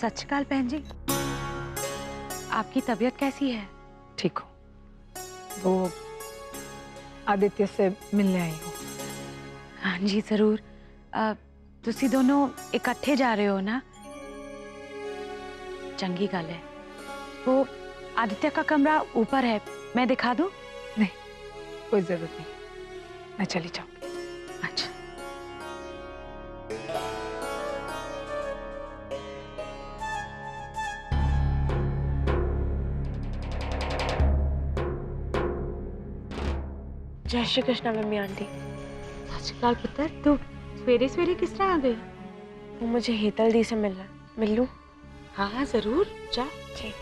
सत श्री अकाल बहन जी, आपकी तबीयत कैसी है? ठीक हूँ। वो आदित्य से मिलने आई हूँ। हाँ जी जरूर। तुसी दोनों इकट्ठे जा रहे हो ना? चंगी गल है। वो आदित्य का कमरा ऊपर है, मैं दिखा दूं? नहीं, कोई जरूरत नहीं, मैं चली जाऊंगी। अच्छा। जय श्री कृष्णा मम्मी आंटी। सत श्री अकाल पुत्र, तू सवेरे सवेरे किस तरह आ गई? वो मुझे हेतल दी से मिलना, मिल लूं? हाँ हाँ जरूर, जा। जी।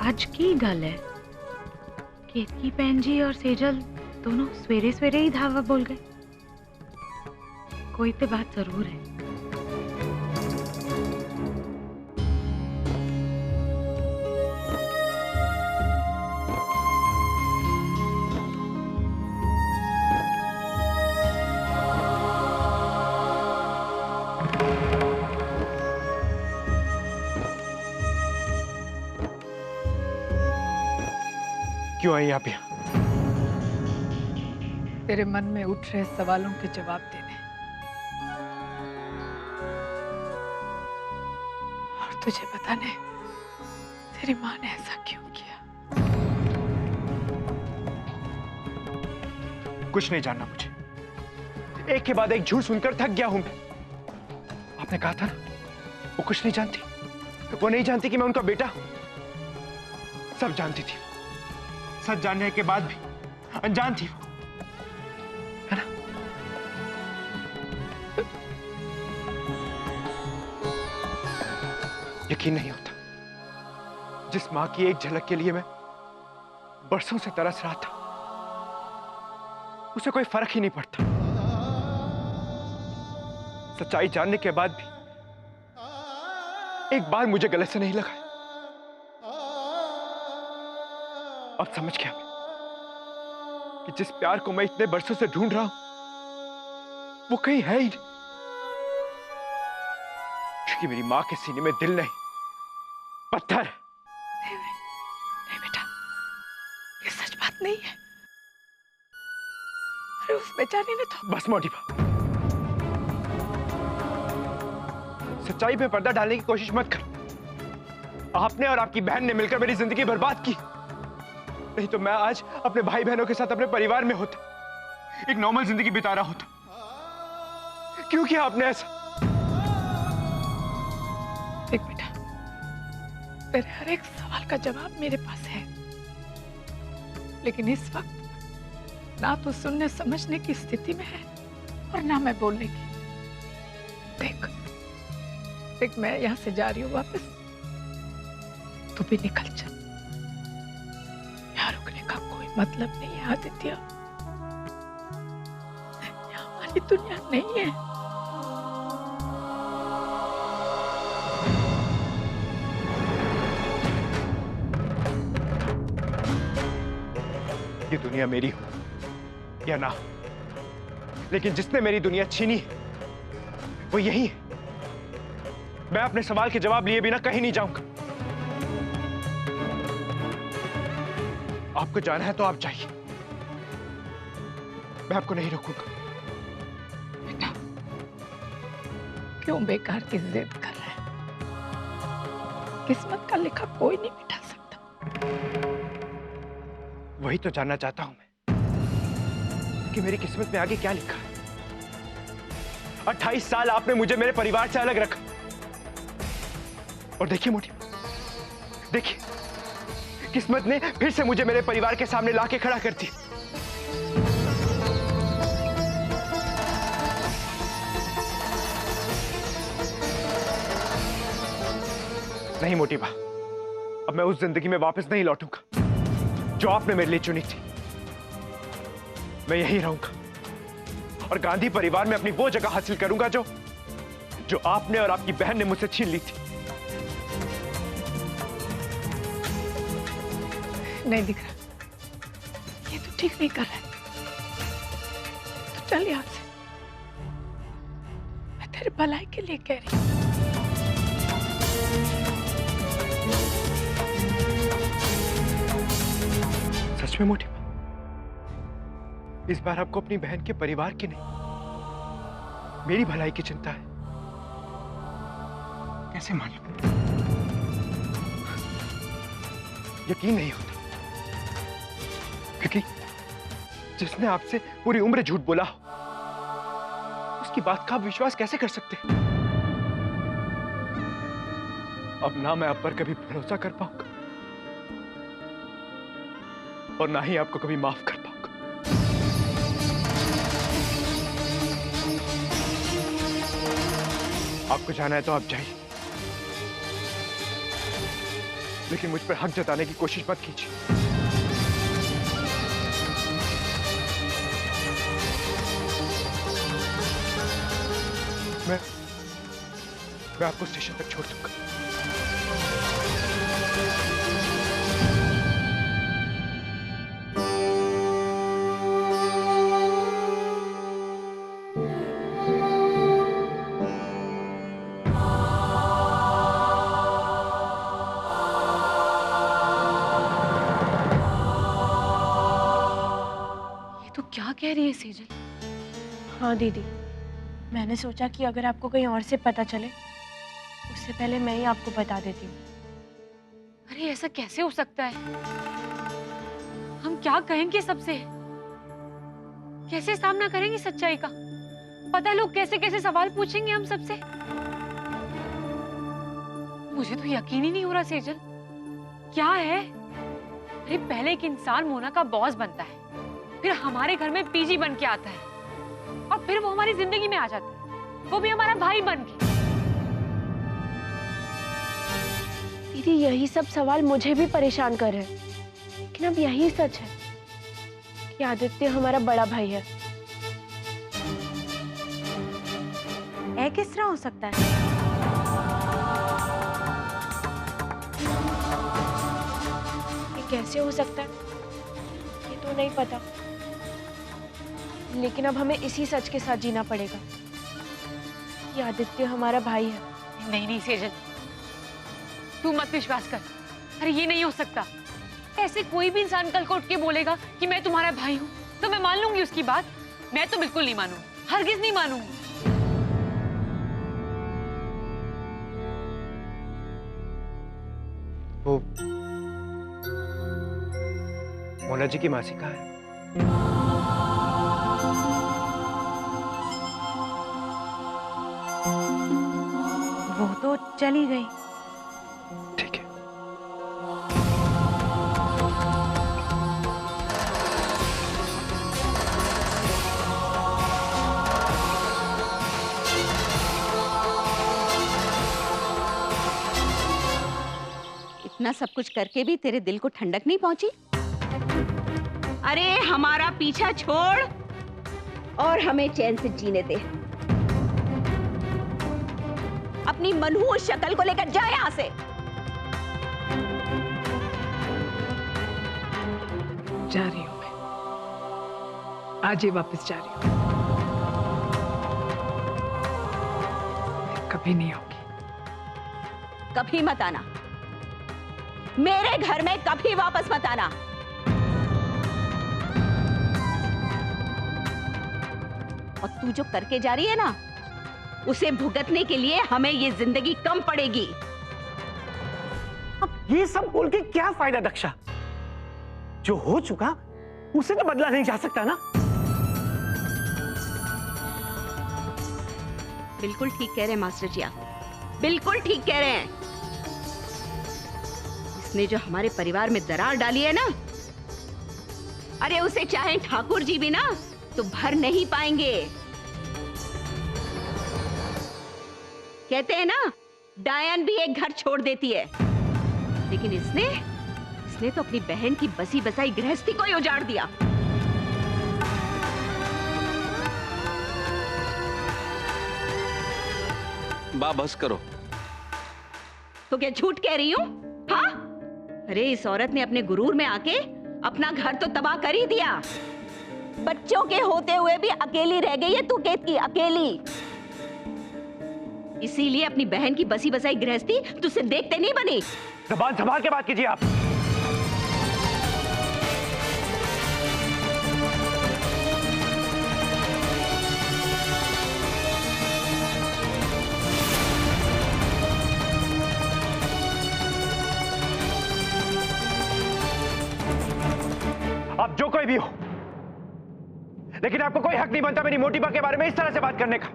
आज की गल है, केतकी बहन जी और सेजल दोनों सवेरे सवेरे ही धावा बोल गए। कोई तो बात जरूर है। क्यों आई आप यहाँ? तेरे मन में उठ रहे सवालों के जवाब देने, और तुझे बताने तेरी माँ ने ऐसा क्यों किया। कुछ नहीं जानना मुझे। एक के बाद एक झूठ सुनकर थक गया हूं मैं। आपने कहा था ना, वो कुछ नहीं जानती। वो नहीं जानती कि मैं उनका बेटा हूं। सब जानती थी। सच जानने के बाद भी अनजान थी वो, है ना? यकीन नहीं होता। जिस मां की एक झलक के लिए मैं बरसों से तरस रहा था, उसे कोई फर्क ही नहीं पड़ता। सच्चाई जानने के बाद भी एक बार मुझे गले से नहीं लगाया। अब समझ गया मैं कि जिस प्यार को मैं इतने बरसों से ढूंढ रहा हूं, वो कहीं है ही नहीं। क्योंकि मेरी मां के सीने में दिल नहीं, पत्थर है। नहीं बेटा, ये सच बात नहीं है। अरे उस बेचारी ने तो। बस मोटिवा, सच्चाई पे पर्दा डालने की कोशिश मत कर। आपने और आपकी बहन ने मिलकर मेरी जिंदगी बर्बाद की। नहीं तो मैं आज अपने भाई बहनों के साथ अपने परिवार में होता, एक नॉर्मल जिंदगी बिता रहा होता। क्यों किया आपने ऐसा? देख बेटा, तेरे हर एक सवाल का जवाब मेरे पास है, लेकिन इस वक्त ना तो सुनने समझने की स्थिति में है और ना मैं बोलने की। देख मैं यहां से जा रही हूँ वापस, तू भी निकल जा। यहाँ रुकने का कोई मतलब नहीं है आदित्य। यहाँ हमारी दुनिया नहीं है। ये दुनिया मेरी हो या ना, लेकिन जिसने मेरी दुनिया छीनी है वो यही है। मैं अपने सवाल के जवाब लिए बिना कहीं नहीं जाऊंगा। आपको जाना है तो आप जाइए, मैं आपको नहीं रोकूंगा। बेटा, क्यों बेकार की जिद कर रहे हैं? किस्मत का लिखा कोई नहीं मिटा सकता। वही तो जानना चाहता हूं मैं कि मेरी किस्मत में आगे क्या लिखा है। 28 साल आपने मुझे मेरे परिवार से अलग रखा, और देखिए मोटी, देखिए किस्मत ने फिर से मुझे मेरे परिवार के सामने लाके खड़ा कर दिया। नहीं मोटी बा, अब मैं उस जिंदगी में वापस नहीं लौटूंगा जो आपने मेरे लिए चुनी थी। मैं यहीं रहूंगा और गांधी परिवार में अपनी वो जगह हासिल करूंगा जो आपने और आपकी बहन ने मुझसे छीन ली थी। नहीं दिख रहा, ये तो ठीक नहीं कर रहा है। तो चल यहां से, तेरे भलाई के लिए कह रही हूँ। सच में मोटी माँ, इस बार आपको अपनी बहन के परिवार की नहीं, मेरी भलाई की चिंता है। कैसे मान लूं? यकीन नहीं होता, क्योंकि जिसने आपसे पूरी उम्र झूठ बोला हो, उसकी बात का आप विश्वास कैसे कर सकते हैं? अब ना मैं आप पर कभी भरोसा कर पाऊंगा और ना ही आपको कभी माफ कर पाऊंगा। आपको जाना है तो आप जाइए, लेकिन मुझ पर हक जताने की कोशिश मत कीजिए। मैं आपको स्टेशन तक छोड़ दूंगा। ये तो क्या कह रही है सेजल? हाँ दीदी, मैंने सोचा कि अगर आपको कहीं और से पता चले, उससे पहले मैं ही आपको बता देती हूँ। अरे ऐसा कैसे हो सकता है? हम क्या कहेंगे सबसे? कैसे सामना करेंगे सच्चाई का? पता लोग कैसे कैसे सवाल पूछेंगे हम सबसे। मुझे तो यकीन ही नहीं हो रहा सेजल, क्या है? अरे पहले एक इंसान मोना का बॉस बनता है, फिर हमारे घर में पीजी बन के आता है, और फिर वो हमारी जिंदगी में आ जाता है, वो भी हमारा भाई बन के। दीदी यही सब सवाल मुझे भी परेशान कर रहे हैं, लेकिन अब यही सच है कि आदित्य हमारा बड़ा भाई है। ऐ किस तरह हो सकता है? ये कैसे हो सकता है ये तो नहीं पता, लेकिन अब हमें इसी सच के साथ जीना पड़ेगा कि आदित्य हमारा भाई है। नहीं नहीं सेजल, तू मत विश्वास कर। अरे ये नहीं हो सकता। ऐसे कोई भी इंसान कल को उठ के बोलेगा कि मैं तुम्हारा भाई हूँ तो मैं मान लूंगी उसकी बात? मैं तो बिल्कुल नहीं मानूंगी, हरगिज नहीं मानूंगी। वो मोना जी की मासी कहाँ है? वो तो चली गई। ठीक है। इतना सब कुछ करके भी तेरे दिल को ठंडक नहीं पहुंची? अरे हमारा पीछा छोड़ और हमें चैन से जीने दे। अपनी मनहूस शक्ल को लेकर जा यहां से। जा रही हूं मैं, आज ही वापस जा रही हूं। कभी नहीं होगी। कभी मत आना मेरे घर में, कभी वापस मत आना। और तू जो करके जा रही है ना, उसे भुगतने के लिए हमें ये जिंदगी कम पड़ेगी। अब ये सब बोल के क्या फायदा दक्षा? जो हो चुका उसे तो बदला नहीं जा सकता ना। बिल्कुल ठीक कह रहे हैं मास्टर जी आप, बिल्कुल ठीक कह रहे हैं। इसने जो हमारे परिवार में दरार डाली है ना, अरे उसे चाहे ठाकुर जी भी ना तो भर नहीं पाएंगे। कहते हैं ना, डायन भी एक घर छोड़ देती है, लेकिन इसने तो अपनी बहन की बसी बसाई गृहस्थी को ही उजाड़ दिया। बा बस करो। तो क्या झूठ कह रही हूं? हाँ? अरे इस औरत ने अपने गुरूर में आके अपना घर तो तबाह कर ही दिया। बच्चों के होते हुए भी अकेली रह गई है तू, केतकी, अकेली। इसीलिए अपनी बहन की बसी बसाई गृहस्थी तुझसे देखते नहीं बनी। जबान संभाल के बात कीजिए आप। आप जो कोई भी हो, लेकिन आपको कोई हक नहीं बनता मेरी मोटी बा के बारे में इस तरह से बात करने का।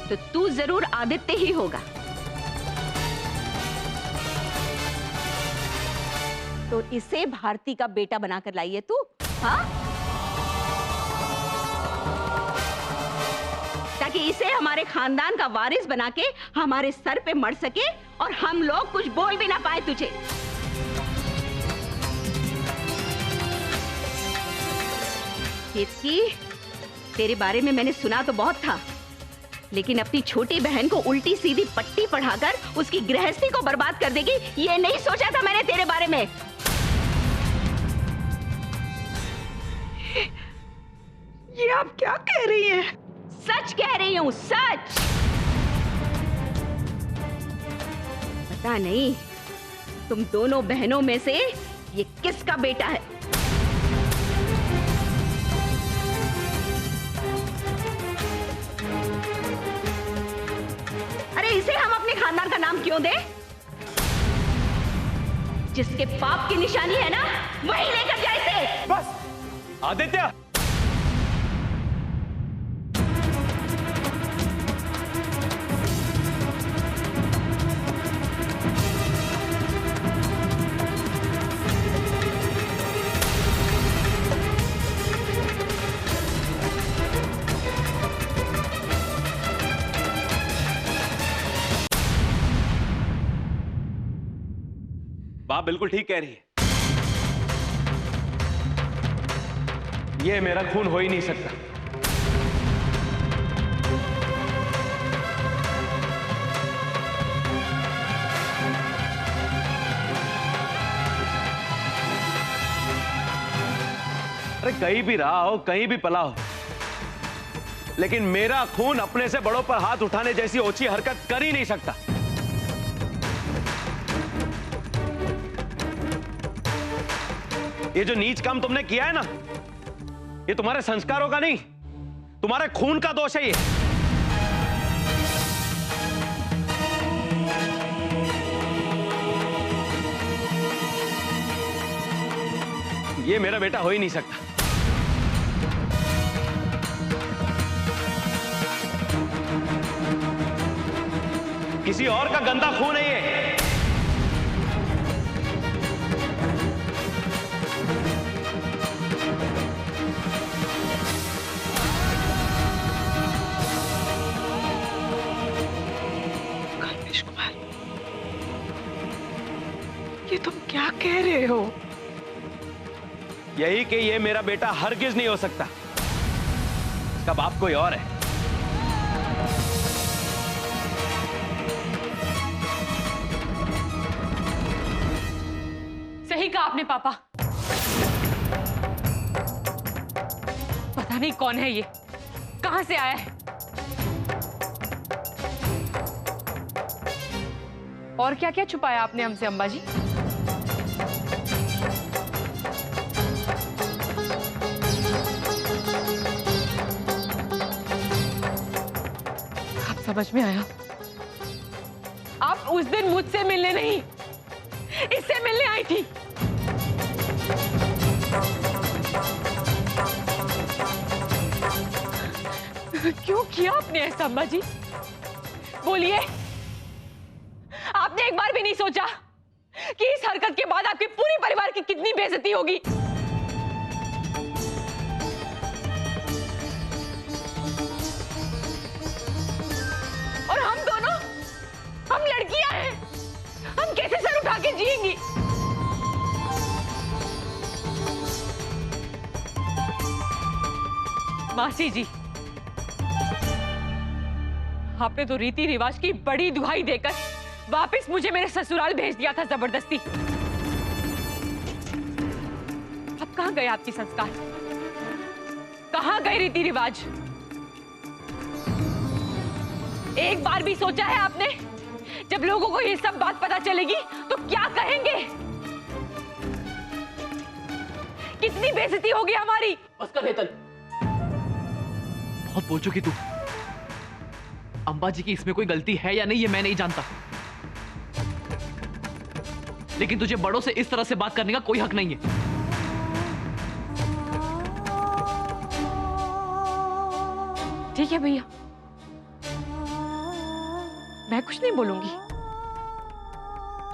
तो तू जरूर आदित्य ही होगा। तो इसे भारती का बेटा बनाकर लाई है तू, हाँ? ताकि इसे हमारे खानदान का वारिस बना के हमारे सर पे मर सके और हम लोग कुछ बोल भी ना पाए तुझे। केतकी, तेरे बारे में मैंने सुना तो बहुत था, लेकिन अपनी छोटी बहन को उल्टी सीधी पट्टी पढ़ाकर उसकी गृहस्थी को बर्बाद कर देगी, ये नहीं सोचा था मैंने तेरे बारे में। ये आप क्या कह रही हैं? सच कह रही हूं, सच। पता नहीं तुम दोनों बहनों में से ये किसका बेटा है। अरे इसे हम अपने खानदान का नाम क्यों दें? जिसके पाप की निशानी है ना, वही लेकर जाए इसे। बस आदित्य, बाप बिल्कुल ठीक कह रही है। ये मेरा खून हो ही नहीं सकता। अरे कहीं भी रहा हो, कहीं भी पला हो, लेकिन मेरा खून अपने से बड़ों पर हाथ उठाने जैसी ओछी हरकत कर ही नहीं सकता। ये जो नीच काम तुमने किया है ना, ये तुम्हारे संस्कारों का नहीं, तुम्हारे खून का दोष है। ये मेरा बेटा हो ही नहीं सकता। किसी और का गंदा खून है ये। ये तुम क्या कह रहे हो? यही कि ये मेरा बेटा हरगिज नहीं हो सकता। इसका बाप कोई और है। सही कहा आपने पापा। पता नहीं कौन है ये, कहां से आया है। और क्या क्या छुपाया आपने हमसे अम्बा जी? अब समझ में आया। आप उस दिन मुझसे मिलने नहीं, इससे मिलने आई थी। क्यों किया आपने ऐसा अम्बा जी? बोलिए। आपने एक बार भी नहीं सोचा कि इस हरकत के बाद आपके पूरे परिवार की कितनी बेइज्जती होगी? और हम दोनों, हम लड़कियां हैं, हम कैसे सर उठा के जिएंगी? मासी जी, आपने तो रीति रिवाज की बड़ी दुहाई देकर वापस मुझे मेरे ससुराल भेज दिया था जबरदस्ती। कहाँ गए आपके संस्कार? कहाँ गए रीति रिवाज? एक बार भी सोचा है आपने, जब लोगों को ये सब बात पता चलेगी तो क्या कहेंगे? कितनी बेइज्जती होगी हमारी। बस कर हेतल, बहुत बोल चुकी तू। अंबा जी की इसमें कोई गलती है या नहीं ये मैं नहीं जानता, लेकिन तुझे बड़ों से इस तरह से बात करने का कोई हक नहीं है। ठीक है भैया, मैं कुछ नहीं बोलूंगी,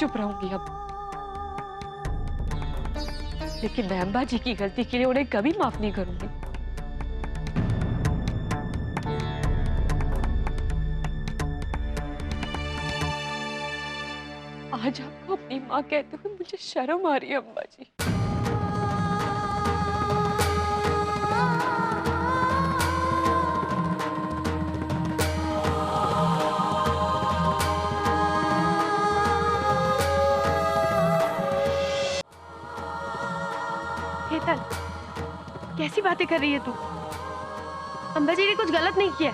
चुप रहूंगी अब। लेकिन मैं अम्बा जी की गलती के लिए उन्हें कभी माफ नहीं करूंगी। आज आपको अपनी माँ कहते हुए मुझे शर्म आ रही है अम्बा जी। हेतल, कैसी बातें कर रही है तू? अम्बा जी ने कुछ गलत नहीं किया।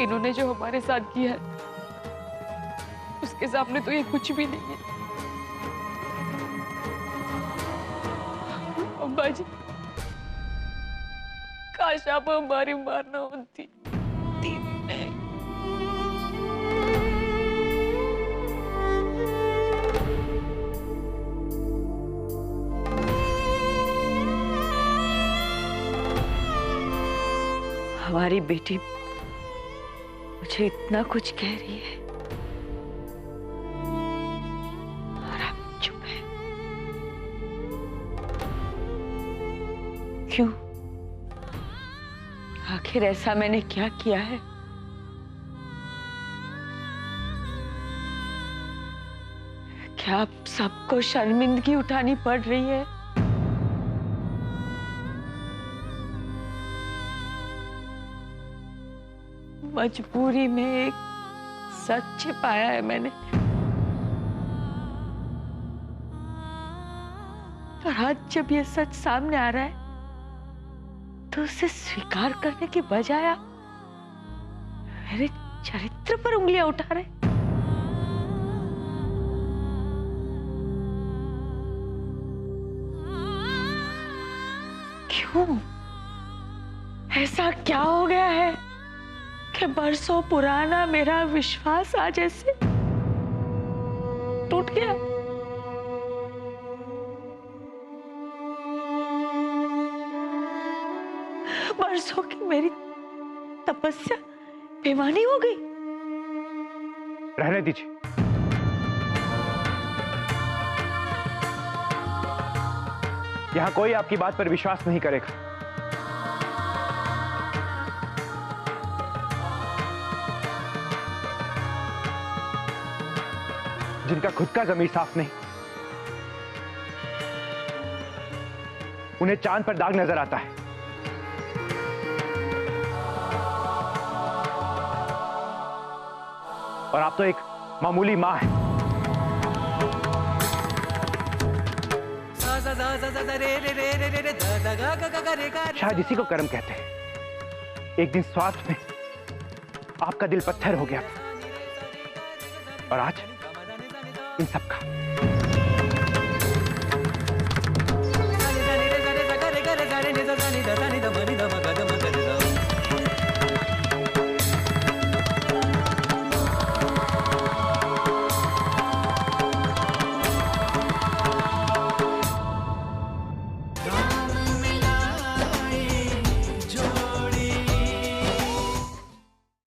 इन्होंने जो हमारे साथ किया है उसके सामने तो ये कुछ भी नहीं है। अम्बा जी, काश आप हमारी मां ना होती। हमारी बेटी मुझे इतना कुछ कह रही है और आप चुप है। क्यों? आखिर ऐसा मैंने क्या किया है? क्या आप सबको शर्मिंदगी उठानी पड़ रही है? मजबूरी में एक सच छिपाया है मैंने, और आज जब ये सच सामने आ रहा है तो उसे स्वीकार करने की बजाय आप मेरे चरित्र पर उंगलियां उठा रहे। क्यों? ऐसा क्या हो गया है कि बरसों पुराना मेरा विश्वास आज ऐसे टूट गया? बरसों की मेरी तपस्या बेमानी हो गई। रहने दीजिए। यहां कोई आपकी बात पर विश्वास नहीं करेगा। जिनका खुद का ज़मीर साफ नहीं, उन्हें चांद पर दाग नजर आता है। और आप तो एक मामूली मां हैं। शायद इसी को कर्म कहते हैं। एक दिन स्वार्थ में आपका दिल पत्थर हो गया और आज इन सब का